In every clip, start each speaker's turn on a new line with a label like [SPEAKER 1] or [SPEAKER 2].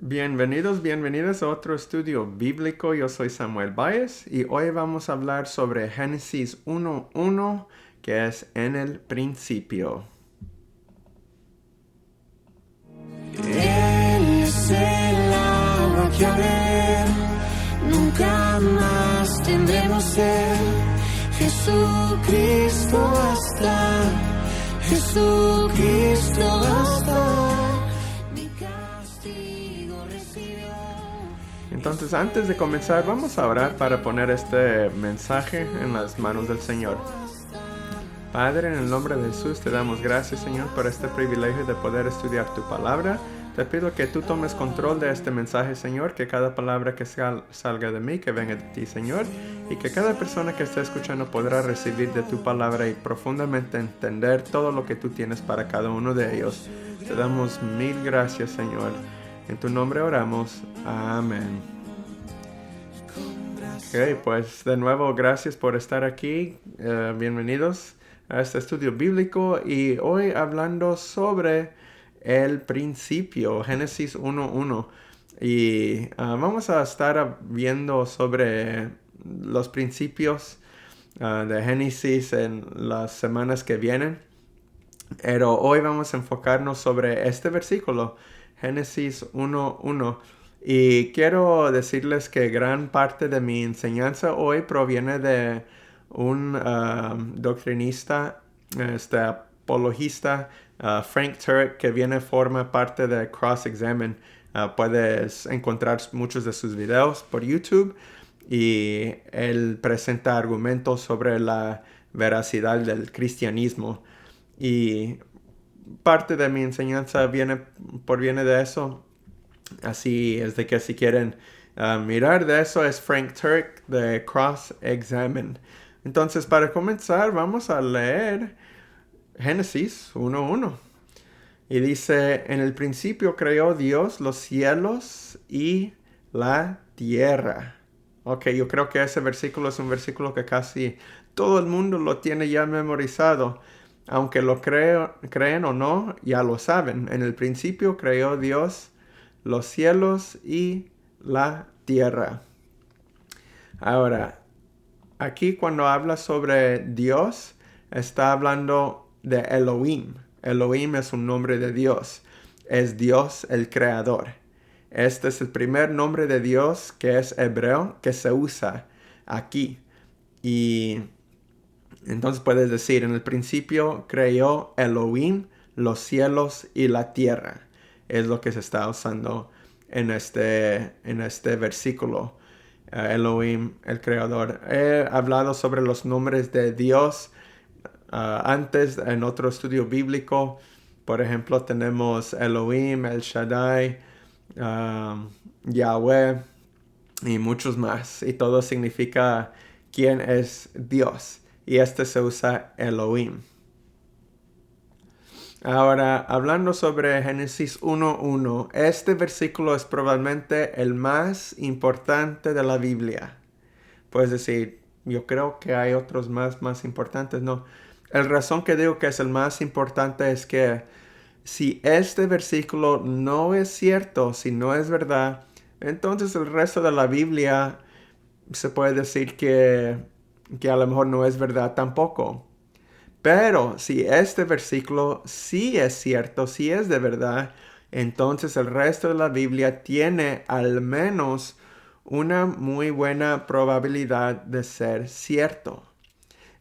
[SPEAKER 1] Bienvenidos a otro estudio bíblico. Yo soy Samuel Baez y hoy vamos a hablar sobre Génesis 1:1, que es en el principio.
[SPEAKER 2] Él es el agua que a ver nunca más tendremos sed. Jesucristo basta, Jesucristo basta. Mi castigo recibió.
[SPEAKER 1] Entonces, antes de comenzar, vamos a orar para poner este mensaje en las manos del Señor. Padre, en el nombre de Jesús te damos gracias, Señor, por este privilegio de poder estudiar tu palabra. Te pido que tú tomes control de este mensaje, Señor, que cada palabra que salga de mí, que venga de ti, Señor, y que cada persona que esté escuchando podrá recibir de tu palabra y profundamente entender todo lo que tú tienes para cada uno de ellos. Te damos mil gracias, Señor. En tu nombre oramos. Amén. Ok, pues de nuevo gracias por estar aquí. Bienvenidos a este estudio bíblico y hoy hablando sobre el principio, Génesis 1:1. Y vamos a estar viendo sobre los principios de Génesis en las semanas que vienen. Pero hoy vamos a enfocarnos sobre este versículo, Génesis 1:1. Y quiero decirles que gran parte de mi enseñanza hoy proviene de un doctrinista, apologista, Frank Turek, que forma parte de Cross Examine. Puedes encontrar muchos de sus videos por YouTube y él presenta argumentos sobre la veracidad del cristianismo. Y parte de mi enseñanza viene de eso. Así es de que si quieren mirar de eso es Frank Turek de Cross Examine. Entonces, para comenzar, vamos a leer Génesis 1:1. Y dice, en el principio creó Dios los cielos y la tierra. Ok, yo creo que ese versículo es un versículo que casi todo el mundo lo tiene ya memorizado. Aunque lo creen o no, ya lo saben. En el principio creó Dios los cielos y la tierra. Ahora, aquí cuando habla sobre Dios, está hablando de Elohim. Elohim es un nombre de Dios. Es Dios el creador. Este es el primer nombre de Dios que es hebreo que se usa aquí. Y entonces puedes decir, en el principio creó Elohim los cielos y la tierra. Es lo que se está usando en este versículo. Elohim, el creador. He hablado sobre los nombres de Dios antes en otro estudio bíblico. Por ejemplo, tenemos Elohim, El Shaddai, Yahweh y muchos más. Y todo significa quién es Dios. Y este se usa Elohim. Ahora, hablando sobre Génesis 1:1, este versículo es probablemente el más importante de la Biblia. Puedes decir, yo creo que hay otros más importantes. No, la razón que digo que es el más importante es que si este versículo no es cierto, si no es verdad, entonces el resto de la Biblia se puede decir que a lo mejor no es verdad tampoco. Pero si este versículo sí es cierto, sí es de verdad, entonces el resto de la Biblia tiene al menos una muy buena probabilidad de ser cierto.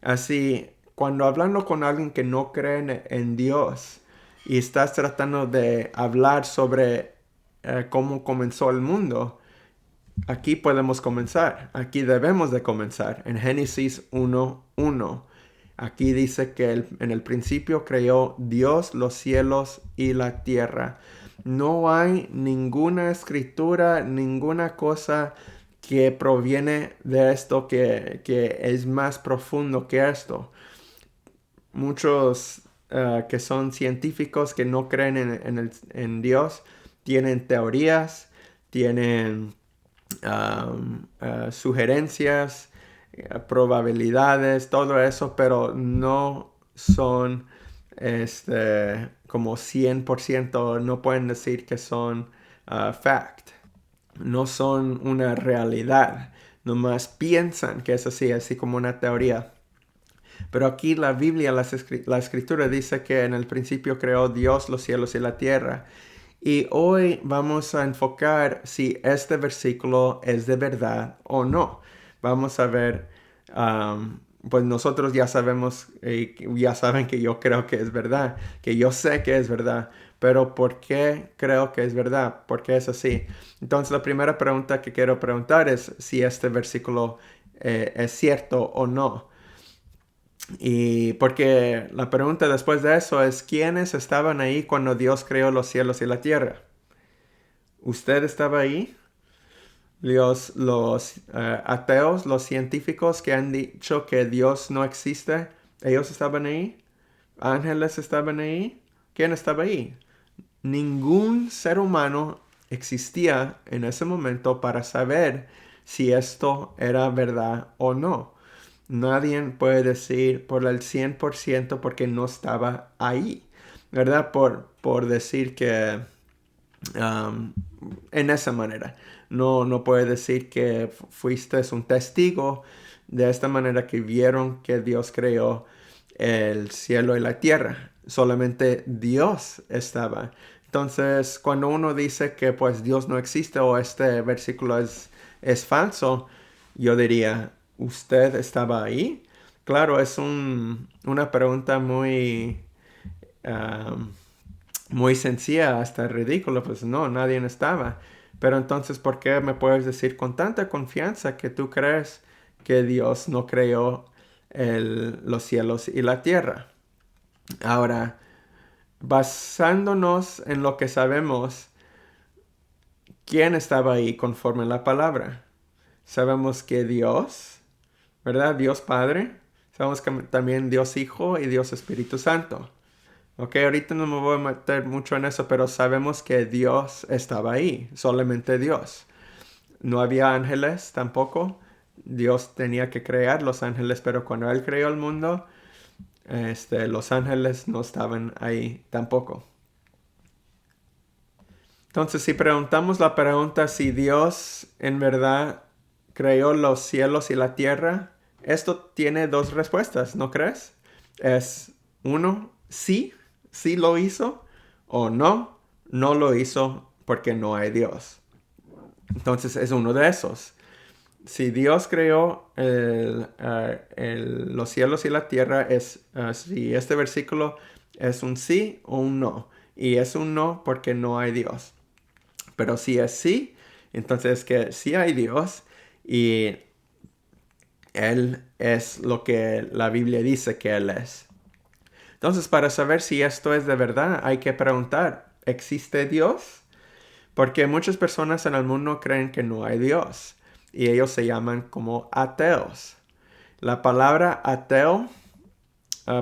[SPEAKER 1] Así, cuando hablando con alguien que no cree en Dios y estás tratando de hablar sobre cómo comenzó el mundo, aquí podemos comenzar. Aquí debemos de comenzar en Génesis 1:1. Aquí dice que en el principio creó Dios los cielos y la tierra. No hay ninguna escritura, ninguna cosa que proviene de esto que es más profundo que esto. Muchos que son científicos que no creen en Dios tienen teorías, tienen sugerencias, probabilidades, todo eso, pero no son como 100%, no pueden decir que son fact. No son una realidad. Nomás piensan que es así como una teoría. Pero aquí la Biblia, la Escritura dice que en el principio creó Dios los cielos y la tierra. Y hoy vamos a enfocar si este versículo es de verdad o no. Vamos a ver, pues nosotros ya sabemos, ya saben que yo creo que es verdad, que yo sé que es verdad, pero ¿por qué creo que es verdad? ¿Por qué es así? Entonces la primera pregunta que quiero preguntar es si este versículo es cierto o no. Y porque la pregunta después de eso es, ¿quiénes estaban ahí cuando Dios creó los cielos y la tierra? ¿Usted estaba ahí? Los ateos, los científicos que han dicho que Dios no existe, ¿ellos estaban ahí? ¿Ángeles estaban ahí? ¿Quién estaba ahí? Ningún ser humano existía en ese momento para saber si esto era verdad o no. Nadie puede decir por el 100% porque no estaba ahí, ¿verdad? Por decir que en esa manera. No puede decir que fuiste un testigo de esta manera que vieron que Dios creó el cielo y la tierra. Solamente Dios estaba. Entonces, cuando uno dice que pues Dios no existe o este versículo es falso, yo diría, ¿usted estaba ahí? Claro, es una pregunta um, muy sencilla, hasta ridícula, pues no, nadie estaba. Pero entonces, ¿por qué me puedes decir con tanta confianza que tú crees que Dios no creó los cielos y la tierra? Ahora, basándonos en lo que sabemos, ¿quién estaba ahí conforme a la palabra? Sabemos que Dios, ¿verdad? Dios Padre. Sabemos que también Dios Hijo y Dios Espíritu Santo. Ok, ahorita no me voy a meter mucho en eso, pero sabemos que Dios estaba ahí, solamente Dios. No había ángeles tampoco. Dios tenía que crear los ángeles, pero cuando Él creó el mundo, los ángeles no estaban ahí tampoco. Entonces, si preguntamos la pregunta si Dios en verdad creó los cielos y la tierra, esto tiene dos respuestas, ¿no crees? Es uno, sí, sí lo hizo, o no, no lo hizo porque no hay Dios. Entonces es uno de esos. Si Dios creó los cielos y la tierra, si este versículo es un sí o un no. Y es un no porque no hay Dios. Pero si es sí, entonces que sí hay Dios y Él es lo que la Biblia dice que Él es. Entonces, para saber si esto es de verdad, hay que preguntar, ¿existe Dios? Porque muchas personas en el mundo creen que no hay Dios y ellos se llaman como ateos. La palabra ateo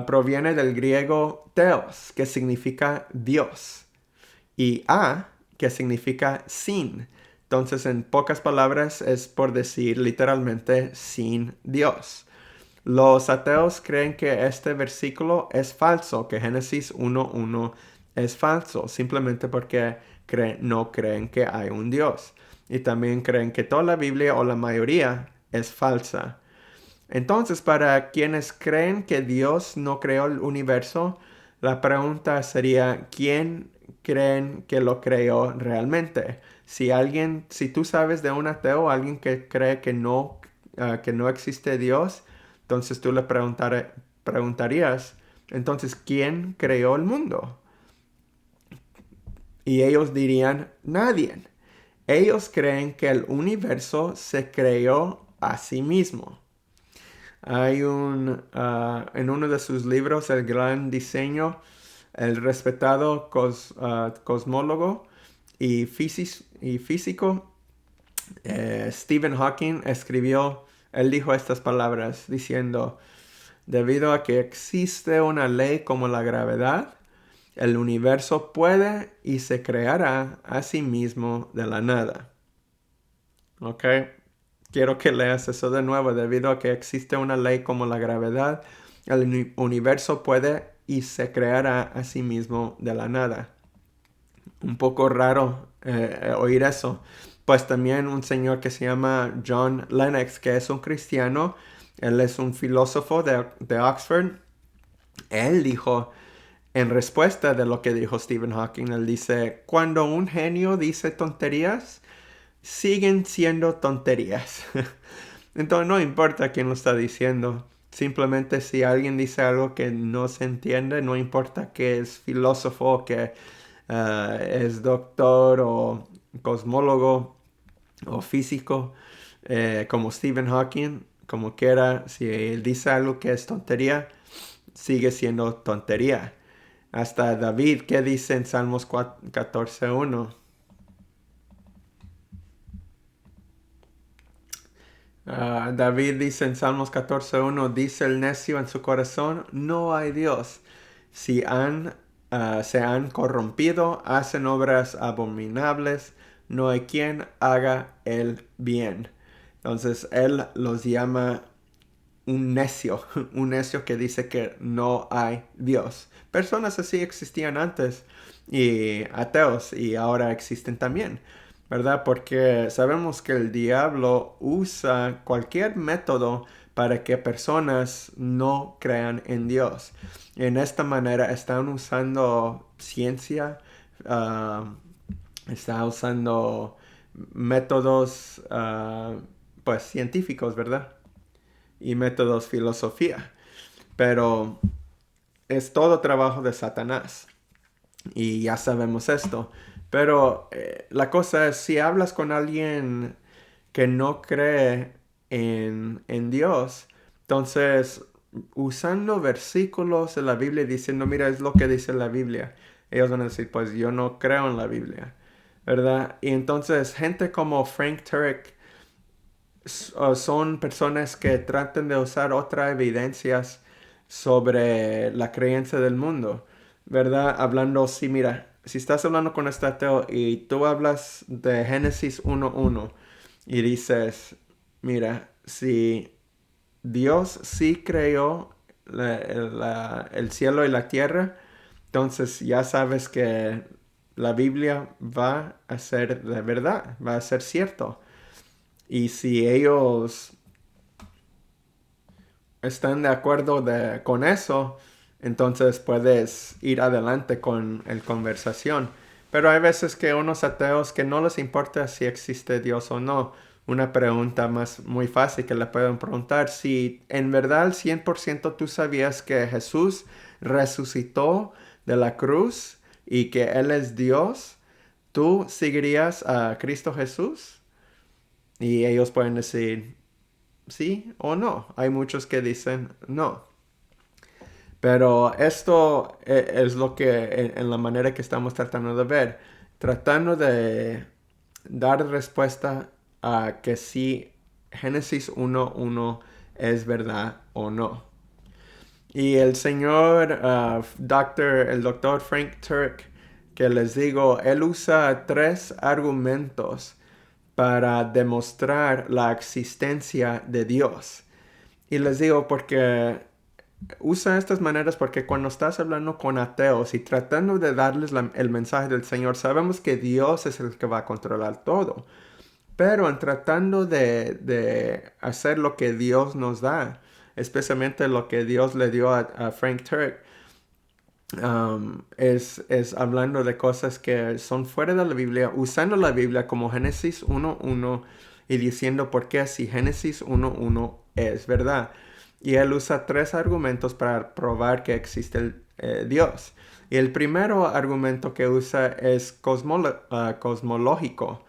[SPEAKER 1] proviene del griego theos, que significa Dios, y que significa sin. Entonces, en pocas palabras, es por decir literalmente sin Dios. Los ateos creen que este versículo es falso, que Génesis 1:1 es falso, simplemente porque no creen que hay un Dios. Y también creen que toda la Biblia o la mayoría es falsa. Entonces, para quienes creen que Dios no creó el universo, la pregunta sería, ¿quién creen que lo creó realmente? Si tú sabes de un ateo, alguien que cree que no existe Dios, entonces tú le preguntarías, entonces, ¿quién creó el mundo? Y ellos dirían, nadie. Ellos creen que el universo se creó a sí mismo. Hay en uno de sus libros, El Gran Diseño, el respetado cosmólogo y físico, Stephen Hawking él dijo estas palabras diciendo, debido a que existe una ley como la gravedad, el universo puede y se creará a sí mismo de la nada. ¿Ok? Quiero que leas eso de nuevo. Debido a que existe una ley como la gravedad, el universo puede y se creará a sí mismo de la nada. un poco raro oír eso. Pues también un señor que se llama John Lennox, que es un cristiano, él es un filósofo de Oxford. Él dijo, en respuesta de lo que dijo Stephen Hawking, él dice, cuando un genio dice tonterías, siguen siendo tonterías. Entonces no importa quién lo está diciendo. Simplemente si alguien dice algo que no se entiende, no importa que es filósofo, que es doctor o cosmólogo o físico, como Stephen Hawking, como quiera, si él dice algo que es tontería, sigue siendo tontería. Hasta David, ¿qué dice en Salmos 14:1? David dice en Salmos 14:1, dice el necio en su corazón, no hay Dios. Si se han corrompido, hacen obras abominables, no hay quien haga el bien. Entonces él los llama un necio, un necio que dice que no hay Dios. Personas así existían antes y ateos y ahora existen también, ¿verdad? Porque sabemos que el diablo usa cualquier método para que personas no crean en Dios. En esta manera están usando ciencia, está usando métodos pues científicos, ¿verdad? Y métodos filosofía. Pero es todo trabajo de Satanás. Y ya sabemos esto. Pero la cosa es, si hablas con alguien que no cree en Dios, entonces usando versículos de la Biblia diciendo, mira, es lo que dice la Biblia, ellos van a decir, pues yo no creo en la Biblia, ¿verdad? Y entonces gente como Frank Turek son personas que tratan de usar otras evidencias sobre la creencia del mundo, ¿verdad? Hablando, sí, mira, si estás hablando con este ateo y tú hablas de Génesis 1:1 y dices, mira, si Dios sí creó el cielo y la tierra, entonces ya sabes que la Biblia va a ser de verdad, va a ser cierto. Y si ellos están de acuerdo con eso, entonces puedes ir adelante con la conversación. Pero hay veces que unos ateos que no les importa si existe Dios o no. Una pregunta más muy fácil que le pueden preguntar, si en verdad al 100% tú sabías que Jesús resucitó de la cruz y que Él es Dios, ¿tú seguirías a Cristo Jesús? Y ellos pueden decir sí o no. Hay muchos que dicen no. Pero esto es lo que en la manera que estamos tratando de ver. Tratando de dar respuesta a que si Génesis 1:1 es verdad o no. Y el señor el doctor Frank Turek, que les digo, él usa 3 argumentos para demostrar la existencia de Dios. Y les digo porque usa estas maneras porque cuando estás hablando con ateos y tratando de darles el mensaje del Señor, sabemos que Dios es el que va a controlar todo. Pero en tratando de hacer lo que Dios nos da, especialmente lo que Dios le dio a Frank Turek, es hablando de cosas que son fuera de la Biblia, usando la Biblia como Génesis 1:1 y diciendo por qué si Génesis 1:1 es verdad. Y él usa 3 argumentos para probar que existe Dios. Y el primero argumento que usa es cosmológico.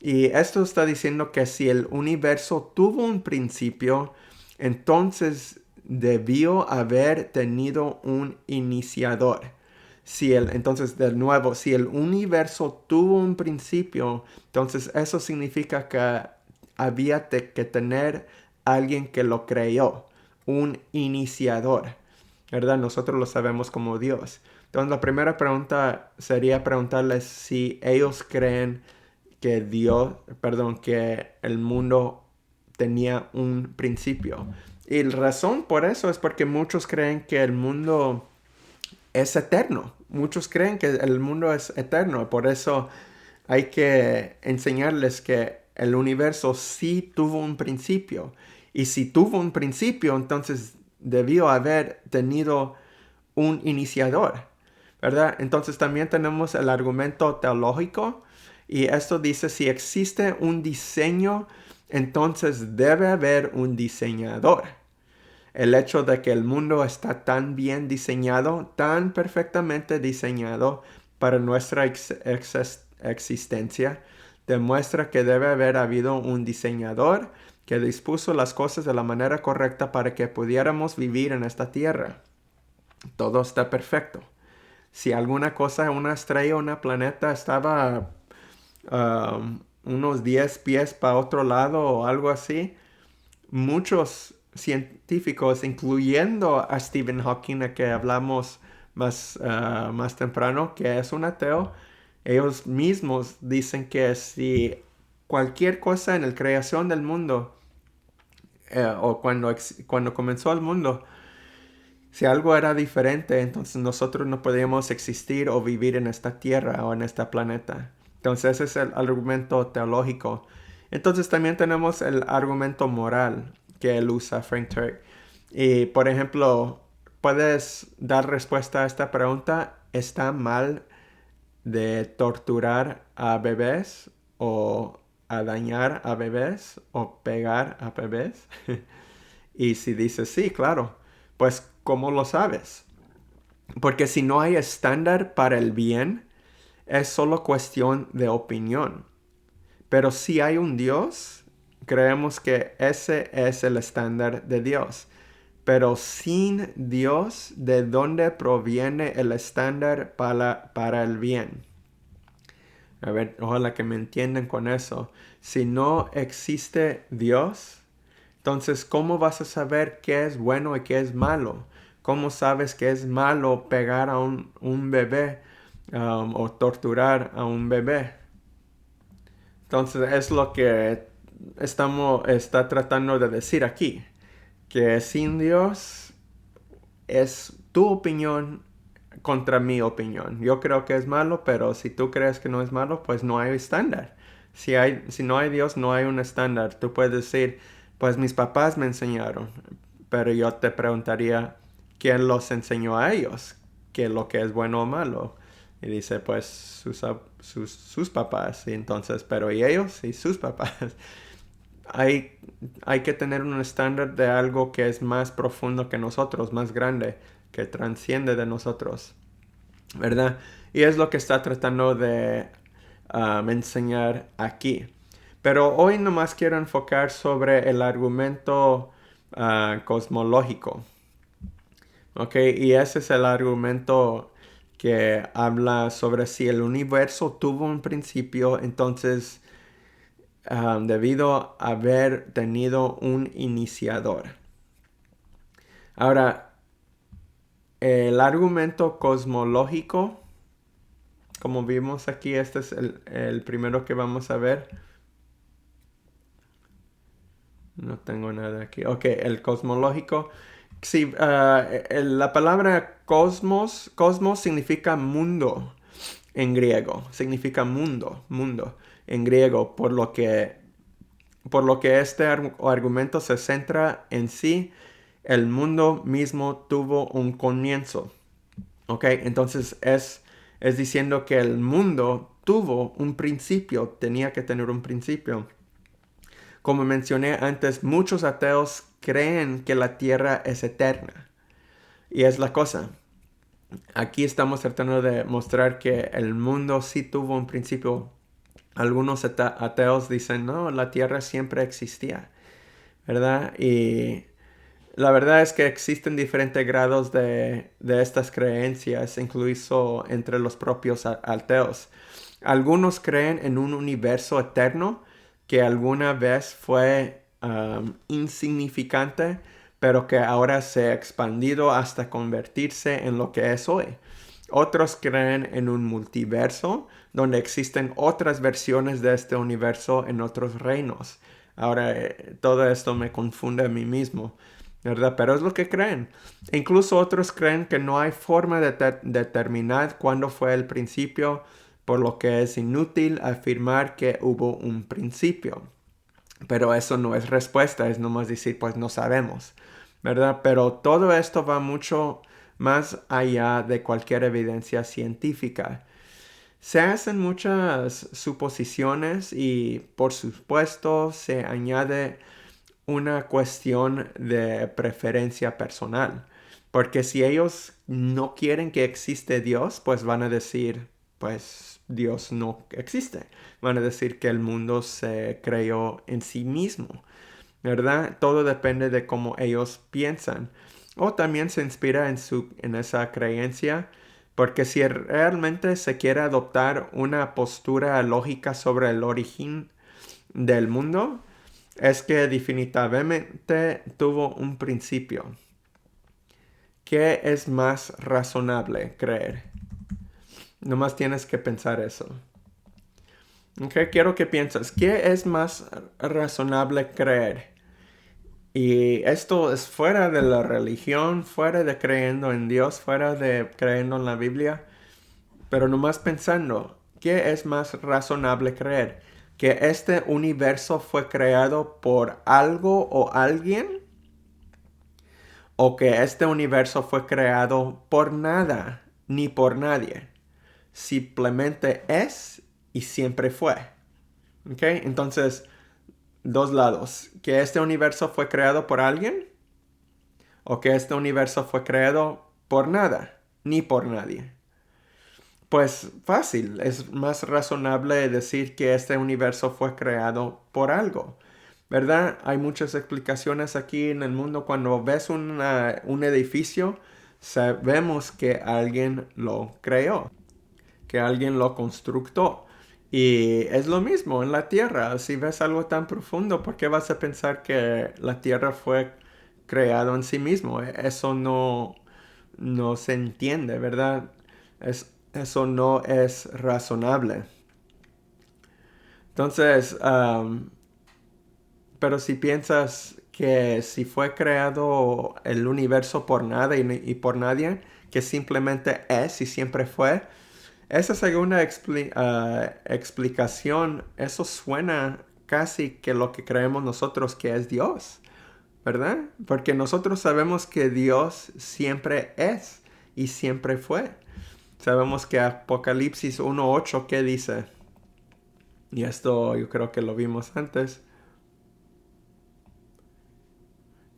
[SPEAKER 1] Y esto está diciendo que si el universo tuvo un principio, entonces debió haber tenido un iniciador. Entonces, de nuevo, si el universo tuvo un principio, entonces eso significa que había que tener alguien que lo creó, un iniciador, ¿verdad? Nosotros lo sabemos como Dios. Entonces, la primera pregunta sería preguntarles si ellos creen que que el mundo tenía un principio. Y la razón por eso es porque muchos creen que el mundo es eterno, muchos creen que el mundo es eterno. Por eso hay que enseñarles que el universo sí tuvo un principio. Y si tuvo un principio, entonces debió haber tenido un iniciador, ¿verdad? Entonces también tenemos el argumento teológico. Y esto dice, si existe un diseño, entonces debe haber un diseñador. El hecho de que el mundo está tan bien diseñado, tan perfectamente diseñado para nuestra existencia, demuestra que debe haber habido un diseñador que dispuso las cosas de la manera correcta para que pudiéramos vivir en esta tierra. Todo está perfecto. Si alguna cosa, una estrella, un planeta estaba unos 10 pies para otro lado o algo así, muchos científicos, incluyendo a Stephen Hawking, que hablamos más temprano, que es un ateo, ellos mismos dicen que si cualquier cosa en la creación del mundo, o cuando comenzó el mundo, si algo era diferente, entonces nosotros no podíamos existir o vivir en esta tierra o en este planeta. Entonces ese es el argumento teológico. Entonces también tenemos el argumento moral que él usa, Frank Turek. Y por ejemplo, ¿puedes dar respuesta a esta pregunta? ¿Está mal de torturar a bebés o a dañar a bebés o pegar a bebés? Y si dices sí, claro, pues ¿cómo lo sabes? Porque si no hay estándar para el bien, es solo cuestión de opinión. Pero si hay un Dios, creemos que ese es el estándar de Dios. Pero sin Dios, ¿de dónde proviene el estándar para el bien? A ver, ojalá que me entiendan con eso. Si no existe Dios, entonces, ¿cómo vas a saber qué es bueno y qué es malo? ¿Cómo sabes que es malo pegar a un bebé o torturar a un bebé? Entonces, es lo que está tratando de decir aquí. Que sin Dios es tu opinión contra mi opinión. Yo creo que es malo, pero si tú crees que no es malo, pues no hay estándar. Si no hay Dios, no hay un estándar. Tú puedes decir, pues mis papás me enseñaron, pero yo te preguntaría, ¿quién los enseñó a ellos? ¿Qué es lo que es bueno o malo? Y dice, pues sus papás. Y entonces, pero ¿y ellos? Y sus papás. Hay que tener un estándar de algo que es más profundo que nosotros, más grande, que transciende de nosotros, ¿verdad? Y es lo que está tratando de enseñar aquí. Pero hoy nomás quiero enfocar sobre el argumento cosmológico. ¿Ok? Y ese es el argumento que habla sobre si el universo tuvo un principio, entonces debido a haber tenido un iniciador. Ahora, el argumento cosmológico, como vimos aquí, este es el primero que vamos a ver. No tengo nada aquí. Ok, el cosmológico. Sí, la palabra cosmos significa mundo en griego. Significa mundo en griego, por lo que este argumento se centra en sí, el mundo mismo tuvo un comienzo. ¿Ok? Entonces es diciendo que el mundo tuvo un principio, tenía que tener un principio. Como mencioné antes, muchos ateos creen que la Tierra es eterna. Y es la cosa. Aquí estamos tratando de mostrar que el mundo sí tuvo un principio. Algunos ateos dicen, no, la Tierra siempre existía, ¿verdad? Y la verdad es que existen diferentes grados de estas creencias, incluso entre los propios ateos. Algunos creen en un universo eterno que alguna vez fue insignificante, pero que ahora se ha expandido hasta convertirse en lo que es hoy. Otros creen en un multiverso, donde existen otras versiones de este universo en otros reinos. Ahora, todo esto me confunde a mí mismo. ¿verdad? Pero es lo que creen. Incluso otros creen que no hay forma de determinar cuándo fue el principio, por lo que es inútil afirmar que hubo un principio. Pero eso no es respuesta, es nomás decir, pues no sabemos, ¿verdad? Pero todo esto va mucho más allá de cualquier evidencia científica. Se hacen muchas suposiciones y, por supuesto, se añade una cuestión de preferencia personal. Porque si ellos no quieren que existe Dios, pues van a decir, pues Dios no existe. Van a decir que el mundo se creó en sí mismo, ¿verdad? Todo depende de cómo ellos piensan. O también se inspira en esa creencia, porque si realmente se quiere adoptar una postura lógica sobre el origen del mundo, es que definitivamente tuvo un principio. ¿Qué es más razonable creer? Nomás tienes que pensar eso. Ok, quiero que pienses, ¿qué es más razonable creer? Y esto es fuera de la religión, fuera de creyendo en Dios, fuera de creyendo en la Biblia, pero nomás pensando, ¿qué es más razonable creer? ¿Que este universo fue creado por algo o alguien? ¿O que este universo fue creado por nada ni por nadie? Simplemente es y siempre fue. ¿Ok? Entonces, dos lados. ¿Que este universo fue creado por alguien? ¿O que este universo fue creado por nada ni por nadie? Pues fácil, es más razonable decir que este universo fue creado por algo, ¿verdad? Hay muchas explicaciones aquí en el mundo. Cuando ves un edificio, sabemos que alguien lo creó, que alguien lo construyó. Y es lo mismo en la Tierra. Si ves algo tan profundo, ¿por qué vas a pensar que la Tierra fue creado en sí mismo? Eso no se entiende, ¿verdad? Eso no es razonable. Entonces, pero si piensas que si fue creado el universo por nada y por nadie, que simplemente es y siempre fue, esa segunda explicación, eso suena casi que lo que creemos nosotros que es Dios, ¿verdad? Porque nosotros sabemos que Dios siempre es y siempre fue. Sabemos que Apocalipsis 1:8, ¿qué dice? Y esto yo creo que lo vimos antes.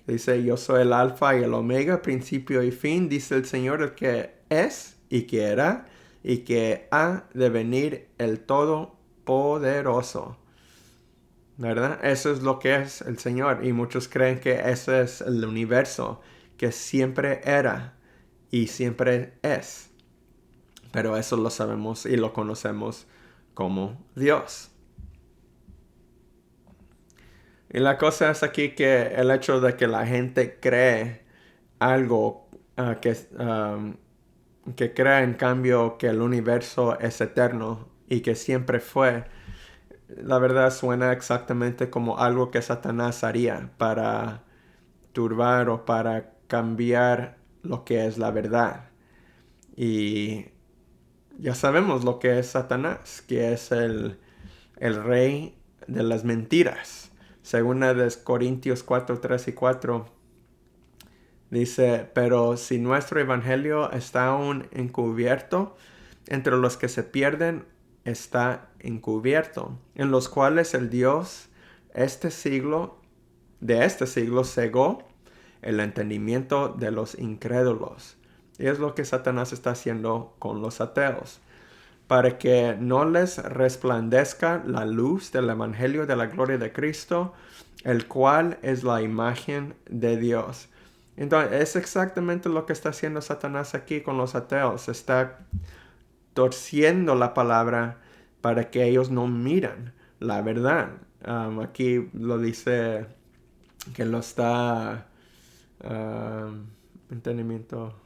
[SPEAKER 1] Dice, yo soy el alfa y el omega, principio y fin, dice el Señor, el que es y que era y que ha de venir el Todopoderoso. ¿Verdad? Eso es lo que es el Señor. Y muchos creen que ese es el universo, que siempre era y siempre es. Pero eso lo sabemos y lo conocemos como Dios. Y la cosa es aquí que el hecho de que la gente cree algo que crea en cambio que el universo es eterno y que siempre fue, la verdad suena exactamente como algo que Satanás haría para turbar o para cambiar lo que es la verdad. Y ya sabemos lo que es Satanás, que es el rey de las mentiras. Según de Corintios 4, 3 y 4, dice, pero si nuestro evangelio está aún encubierto, entre los que se pierden está encubierto, en los cuales el Dios de este siglo cegó el entendimiento de los incrédulos. Y es lo que Satanás está haciendo con los ateos, para que no les resplandezca la luz del evangelio de la gloria de Cristo, el cual es la imagen de Dios. Entonces, es exactamente lo que está haciendo Satanás aquí con los ateos. Está torciendo la palabra para que ellos no miran la verdad. Aquí lo dice que lo está... entendimiento...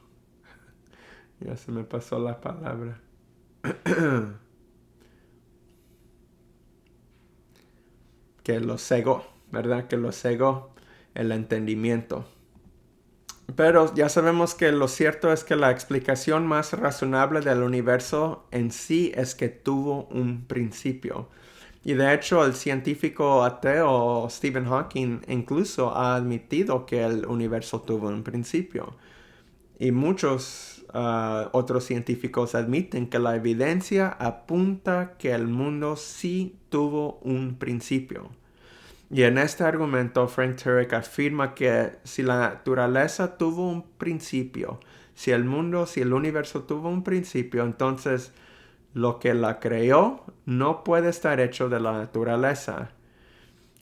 [SPEAKER 1] Ya se me pasó la palabra. Que lo cegó, ¿verdad? Que lo cegó el entendimiento. Pero ya sabemos que lo cierto es que la explicación más razonable del universo en sí es que tuvo un principio. Y de hecho el científico ateo Stephen Hawking incluso ha admitido que el universo tuvo un principio. Y muchos otros científicos admiten que la evidencia apunta que el mundo sí tuvo un principio. Y en este argumento, Frank Turek afirma que si la naturaleza tuvo un principio, si el mundo, si el universo tuvo un principio, entonces lo que la creó no puede estar hecho de la naturaleza.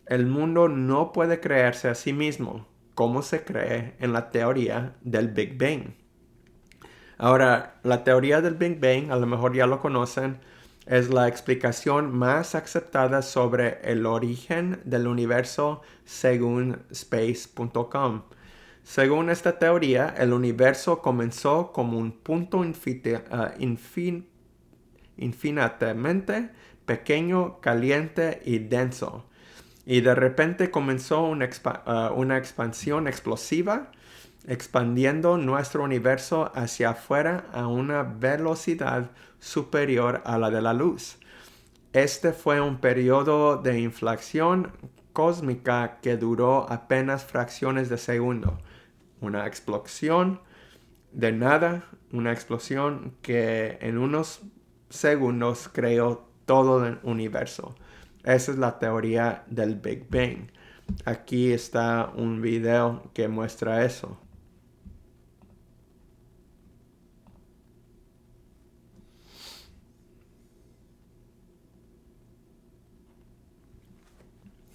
[SPEAKER 1] El mundo no puede crearse a sí mismo, como se cree en la teoría del Big Bang. Ahora, la teoría del Big Bang, a lo mejor ya lo conocen, es la explicación más aceptada sobre el origen del universo según space.com. Según esta teoría, el universo comenzó como un punto infinitamente pequeño, caliente y denso. Y de repente comenzó una expansión explosiva, expandiendo nuestro universo hacia afuera a una velocidad superior a la de la luz. Este fue un periodo de inflación cósmica que duró apenas fracciones de segundo. Una explosión de nada, una explosión que en unos segundos creó todo el universo. Esa es la teoría del Big Bang. Aquí está un video que muestra eso.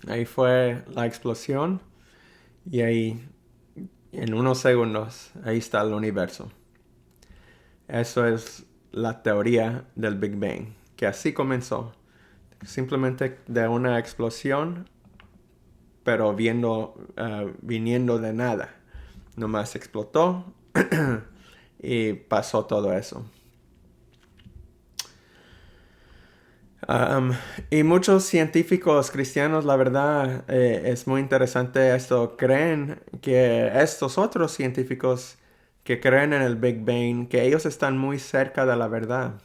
[SPEAKER 1] Ahí fue la explosión y ahí en unos segundos ahí está el universo. Eso es la teoría del Big Bang, que así comenzó. Simplemente de una explosión, pero viniendo de nada. Nomás explotó y pasó todo eso. Y muchos científicos cristianos, la verdad, es muy interesante esto, creen que estos otros científicos que creen en el Big Bang, que ellos están muy cerca de la verdad.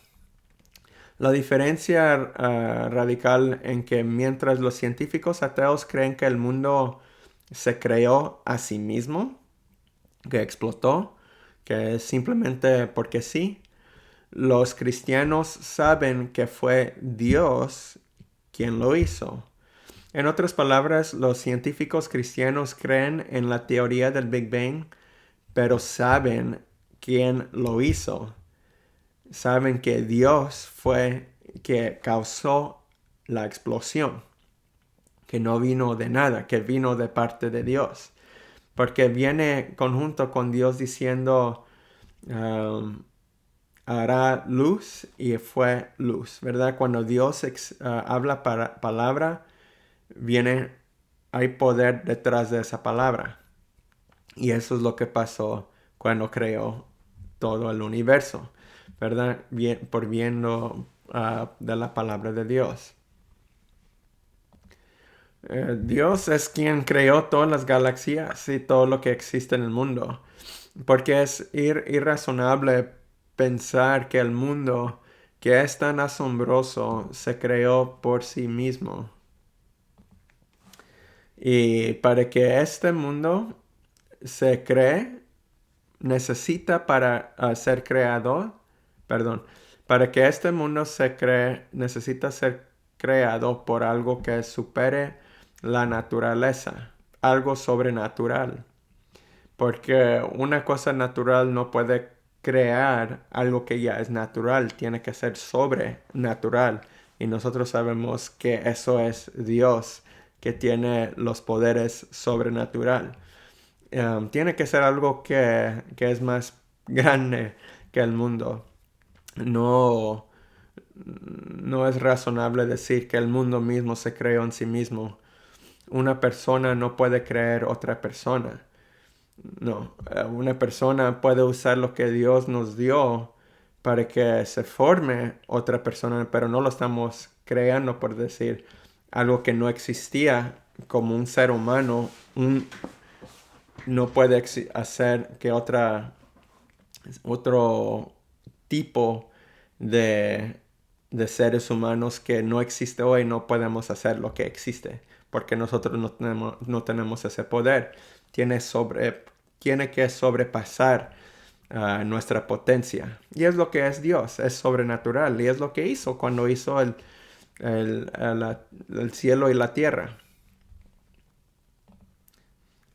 [SPEAKER 1] La diferencia radical en que mientras los científicos ateos creen que el mundo se creó a sí mismo, que explotó, que es simplemente porque sí, los cristianos saben que fue Dios quien lo hizo. En otras palabras, los científicos cristianos creen en la teoría del Big Bang, pero saben quién lo hizo. Saben que Dios fue que causó la explosión, que no vino de nada, que vino de parte de Dios. Porque viene conjunto con Dios diciendo, hará luz y fue luz, ¿verdad? Cuando Dios habla palabra, hay poder detrás de esa palabra. Y eso es lo que pasó cuando creó todo el universo, ¿verdad? Por viendo de la palabra de Dios. Dios es quien creó todas las galaxias y todo lo que existe en el mundo. Porque es irrazonable pensar que el mundo, que es tan asombroso, se creó por sí mismo. Y para que este mundo se cree, necesita para ser creador, perdón, para que este mundo se cree, necesita ser creado por algo que supere la naturaleza, algo sobrenatural. Porque una cosa natural no puede crear algo que ya es natural, tiene que ser sobrenatural. Y nosotros sabemos que eso es Dios, que tiene los poderes sobrenatural. Tiene que ser algo que es más grande que el mundo. No, no es razonable decir que el mundo mismo se creó en sí mismo. Una persona no puede creer otra persona. No, una persona puede usar lo que Dios nos dio para que se forme otra persona, pero no lo estamos creando por decir algo que no existía como un ser humano, no puede hacer que otro tipo de, de seres humanos que no existe hoy no podemos hacer lo que existe, porque nosotros no tenemos ese poder. Tiene, tiene que sobrepasar nuestra potencia. Y es lo que es Dios, es sobrenatural. Y es lo que hizo cuando hizo el cielo y la tierra.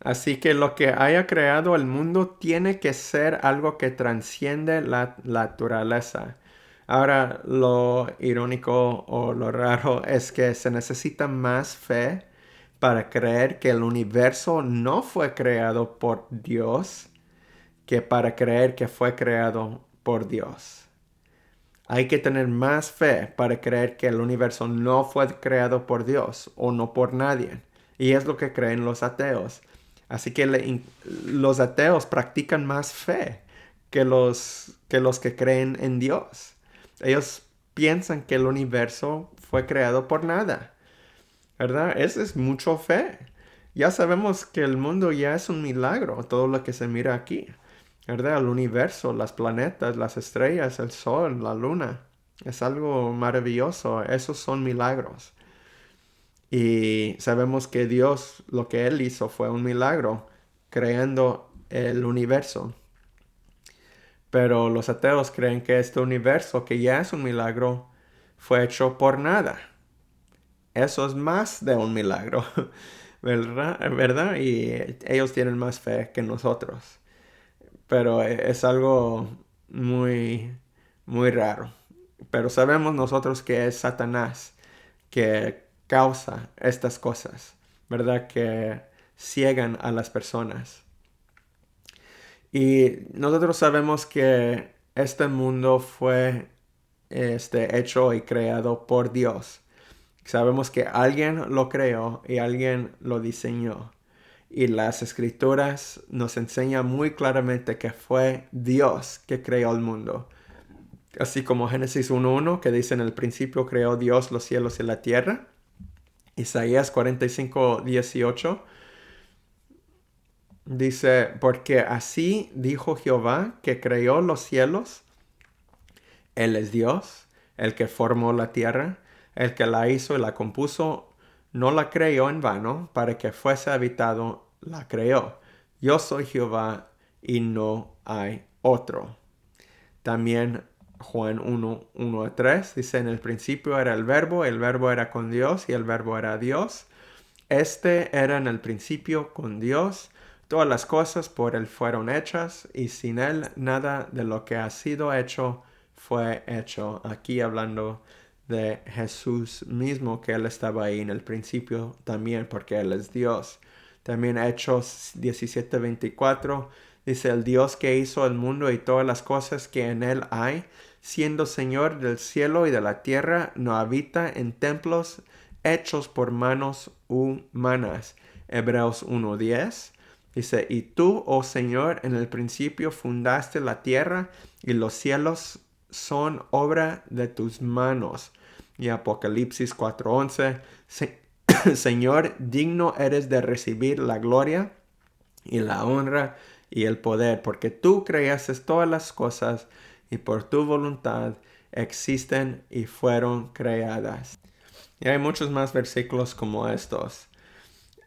[SPEAKER 1] Así que lo que haya creado el mundo tiene que ser algo que trasciende la naturaleza. Ahora, lo irónico o lo raro es que se necesita más fe para creer que el universo no fue creado por Dios que para creer que fue creado por Dios. Hay que tener más fe para creer que el universo no fue creado por Dios o no por nadie. Y es lo que creen los ateos. Así que los ateos practican más fe que los que creen en Dios. Ellos piensan que el universo fue creado por nada, ¿verdad? Eso es mucho fe. Ya sabemos que el mundo ya es un milagro, todo lo que se mira aquí, ¿verdad? El universo, los planetas, las estrellas, el sol, la luna. Es algo maravilloso. Esos son milagros. Y sabemos que Dios, lo que Él hizo fue un milagro, creando el universo. Pero los ateos creen que este universo, que ya es un milagro, fue hecho por nada. Eso es más de un milagro, ¿verdad? Y ellos tienen más fe que nosotros. Pero es algo muy, muy raro. Pero sabemos nosotros que es Satanás que causa estas cosas, ¿verdad? Que ciegan a las personas. Y nosotros sabemos que este mundo fue hecho y creado por Dios. Sabemos que alguien lo creó y alguien lo diseñó. Y las escrituras nos enseñan muy claramente que fue Dios que creó el mundo. Así como Génesis 1.1 que dice en el principio creó Dios los cielos y la tierra. Isaías 45.18 dice, porque así dijo Jehová que creó los cielos. Él es Dios, el que formó la tierra, el que la hizo y la compuso. No la creó en vano, para que fuese habitado, la creó. Yo soy Jehová y no hay otro. También Juan 1.1-3 dice, en el principio era el verbo era con Dios y el verbo era Dios. Este era en el principio con Dios. Todas las cosas por Él fueron hechas y sin Él nada de lo que ha sido hecho fue hecho. Aquí hablando de Jesús mismo, que Él estaba ahí en el principio también porque Él es Dios. También Hechos 17.24 dice, el Dios que hizo el mundo y todas las cosas que en Él hay, siendo Señor del cielo y de la tierra, no habita en templos hechos por manos humanas. Hebreos 1.10 dice, y tú, oh Señor, en el principio fundaste la tierra y los cielos son obra de tus manos. Y Apocalipsis 4.11, Señor, digno eres de recibir la gloria y la honra y el poder, porque tú creaste todas las cosas y por tu voluntad existen y fueron creadas. Y hay muchos más versículos como estos.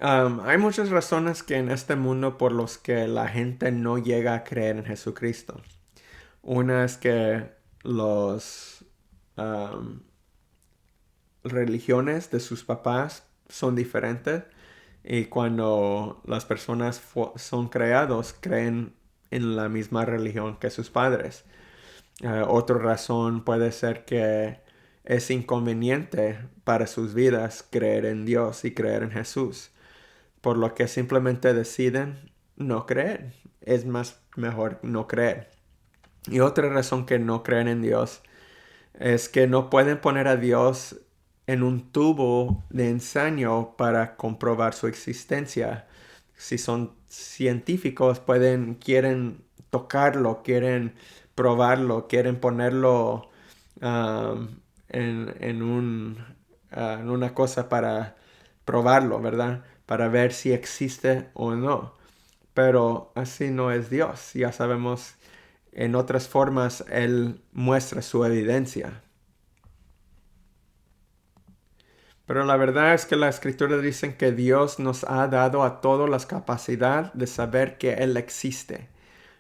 [SPEAKER 1] Hay muchas razones que en este mundo por los que la gente no llega a creer en Jesucristo. Una es que los religiones de sus papás son diferentes y cuando las personas son creados creen en la misma religión que sus padres. Otra razón puede ser que es inconveniente para sus vidas creer en Dios y creer en Jesús, por lo que simplemente deciden no creer. Es más mejor no creer. Y otra razón que no creen en Dios es que no pueden poner a Dios en un tubo de ensayo para comprobar su existencia. Si son científicos, quieren tocarlo, quieren probarlo, quieren ponerlo en una cosa para probarlo, ¿verdad? Para ver si existe o no. pero así no es Dios. Ya sabemos, en otras formas, Él muestra su evidencia. Pero la verdad es que la Escritura dice que Dios nos ha dado a todos la capacidad de saber que Él existe.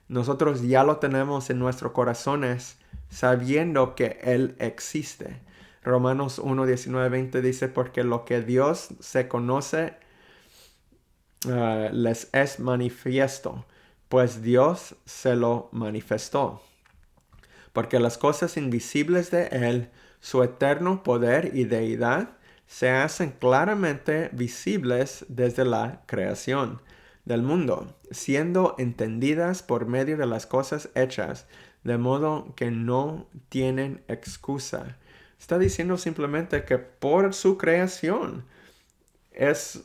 [SPEAKER 1] Nosotros ya lo tenemos en nuestros corazones sabiendo que Él existe. Romanos 1, 19, 20 dice, porque lo que Dios se conoce les es manifiesto, pues Dios se lo manifestó. Porque las cosas invisibles de Él, su eterno poder y deidad, se hacen claramente visibles desde la creación del mundo, siendo entendidas por medio de las cosas hechas, de modo que no tienen excusa. Está diciendo simplemente que por su creación es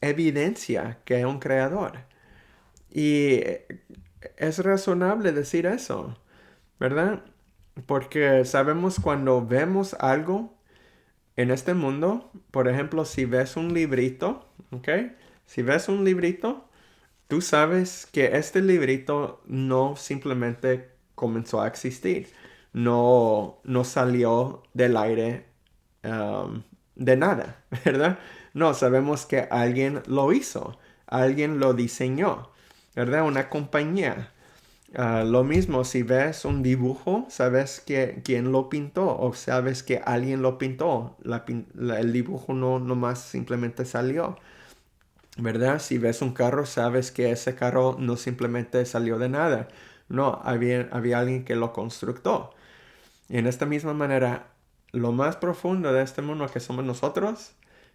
[SPEAKER 1] evidencia que hay un creador. Y es razonable decir eso, ¿verdad? Porque sabemos cuando vemos algo en este mundo, por ejemplo, si ves un librito, ¿ok? Si ves un librito, tú sabes que este librito no simplemente comenzó a existir. No salió del aire de nada, ¿verdad? No, sabemos que alguien lo hizo, alguien lo diseñó, ¿verdad? Una compañía. Lo mismo, si ves un dibujo, sabes que quién lo pintó o sabes que alguien lo pintó. El dibujo no nomás simplemente salió, ¿verdad? Si ves un carro, sabes que ese carro no simplemente salió de nada. No, había alguien que lo construyó. Y en esta misma manera, lo más profundo de este mundo que somos nosotros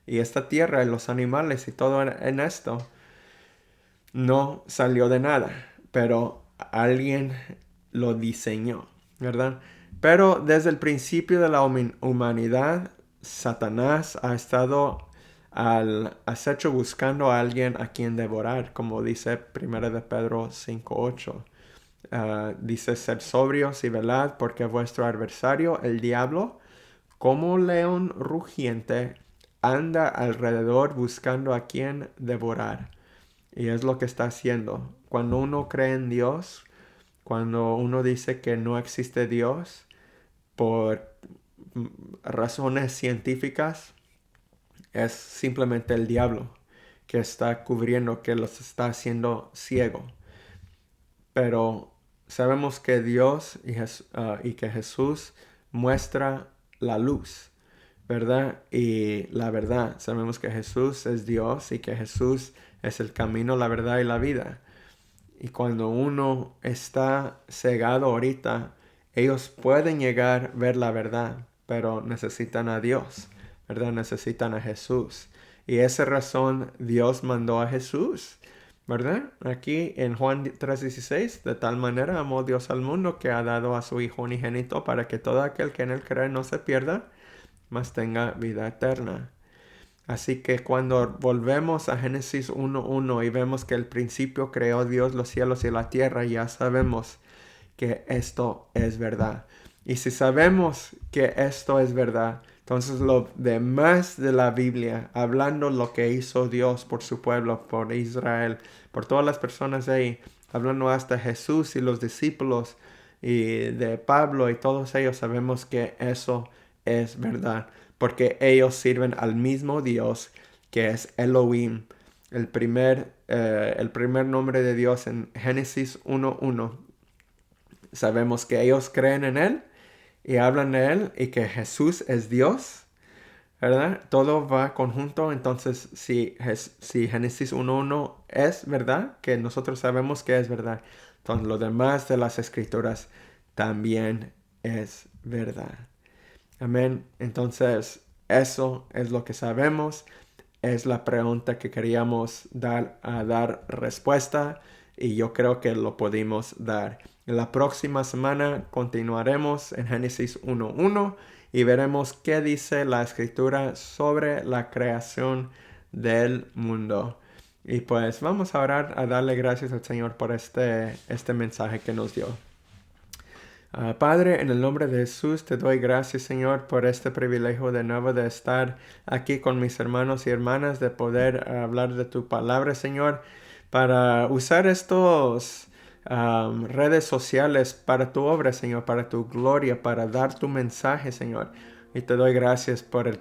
[SPEAKER 1] y esta tierra y los animales y todo en esto, no salió de nada, pero alguien lo diseñó, ¿verdad? Pero desde el principio de la humanidad, Satanás ha estado al acecho buscando a alguien a quien devorar, como dice 1 de Pedro 5:8. Dice, ser sobrios y velad, porque vuestro adversario, el diablo, como león rugiente, anda alrededor buscando a quien devorar. Y es lo que está haciendo. Cuando uno cree en Dios, cuando uno dice que no existe Dios por razones científicas, es simplemente el diablo que está cubriendo, que los está haciendo ciego. Pero sabemos que Dios y que Jesús muestra la luz, ¿verdad? Y la verdad. Sabemos que Jesús es Dios y que Jesús es el camino, la verdad y la vida. Y cuando uno está cegado ahorita, ellos pueden llegar a ver la verdad, pero necesitan a Dios, ¿verdad? Necesitan a Jesús. Y esa razón Dios mandó a Jesús, ¿verdad? Aquí en Juan 3:16, de tal manera amó Dios al mundo que ha dado a su Hijo unigénito para que todo aquel que en él cree no se pierda, mas tenga vida eterna. Así que cuando volvemos a Génesis 1:1 y vemos que al principio creó Dios los cielos y la tierra, ya sabemos que esto es verdad. Y si sabemos que esto es verdad, entonces lo demás de la Biblia, hablando lo que hizo Dios por su pueblo, por Israel, por todas las personas ahí, hablando hasta Jesús y los discípulos y de Pablo y todos ellos, sabemos que eso es verdad, porque ellos sirven al mismo Dios que es Elohim, el primer nombre de Dios en Génesis 1:1. Sabemos que ellos creen en Él y hablan de Él y que Jesús es Dios, ¿verdad? Todo va conjunto. Entonces, si Génesis 1:1 es verdad, que nosotros sabemos que es verdad, entonces lo demás de las Escrituras también es verdad. Amén. Entonces, eso es lo que sabemos. Es la pregunta que queríamos dar respuesta y yo creo que lo pudimos dar. En la próxima semana continuaremos en Génesis 1:1 y veremos qué dice la Escritura sobre la creación del mundo. Y pues vamos a orar, a darle gracias al Señor por este mensaje que nos dio. Padre, en el nombre de Jesús te doy gracias, Señor, por este privilegio de nuevo de estar aquí con mis hermanos y hermanas, de poder hablar de tu palabra, Señor. para usar estos redes sociales para tu obra, Señor, para tu gloria, para dar tu mensaje, Señor. Y te doy gracias por el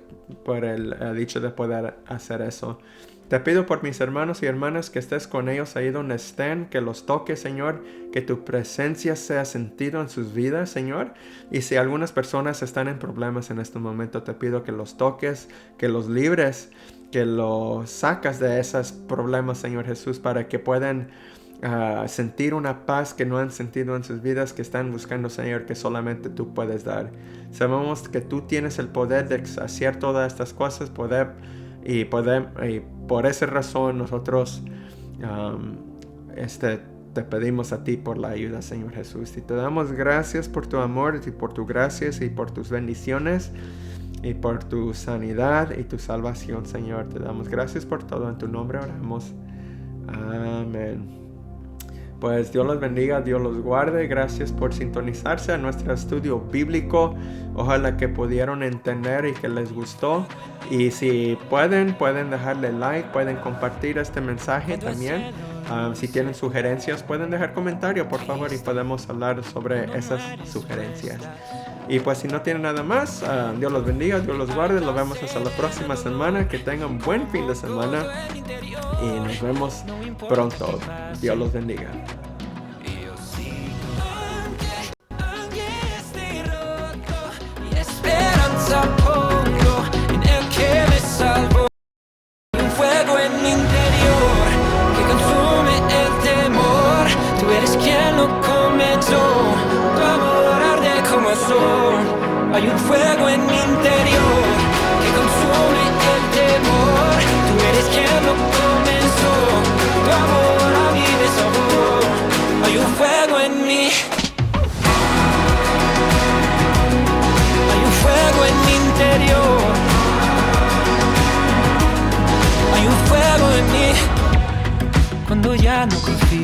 [SPEAKER 1] dicho de poder hacer eso. Te pido por mis hermanos y hermanas que estés con ellos ahí donde estén, que los toques, Señor, que tu presencia sea sentido en sus vidas, Señor. Y si algunas personas están en problemas en este momento, te pido que los toques, que los libres, que los sacas de esos problemas, Señor Jesús, para que puedan sentir una paz que no han sentido en sus vidas, que están buscando, Señor, que solamente tú puedes dar. Sabemos que tú tienes el poder de hacer todas estas cosas, y por esa razón nosotros te pedimos a ti por la ayuda, Señor Jesús. Y te damos gracias por tu amor y por tus gracias y por tus bendiciones y por tu sanidad y tu salvación, Señor. Te damos gracias por todo. En tu nombre oramos. Amén. Pues Dios los bendiga, Dios los guarde. Gracias por sintonizarse a nuestro estudio bíblico. Ojalá que pudieron entender y que les gustó. Y si pueden dejarle like, pueden compartir este mensaje también. Si tienen sugerencias, pueden dejar comentario, por favor, y podemos hablar sobre esas sugerencias. Y pues si no tienen nada más, Dios los bendiga, Dios los guarde. Nos vemos hasta la próxima semana. Que tengan buen fin de semana. Y nos vemos pronto. Dios los bendiga.
[SPEAKER 2] Hay un fuego en mi interior que consume el temor. Tú eres quien lo comenzó. Tu amor a mí me salvó. Hay un fuego en mí. Hay un fuego en mi interior. Hay un fuego en mí. Cuando ya no confío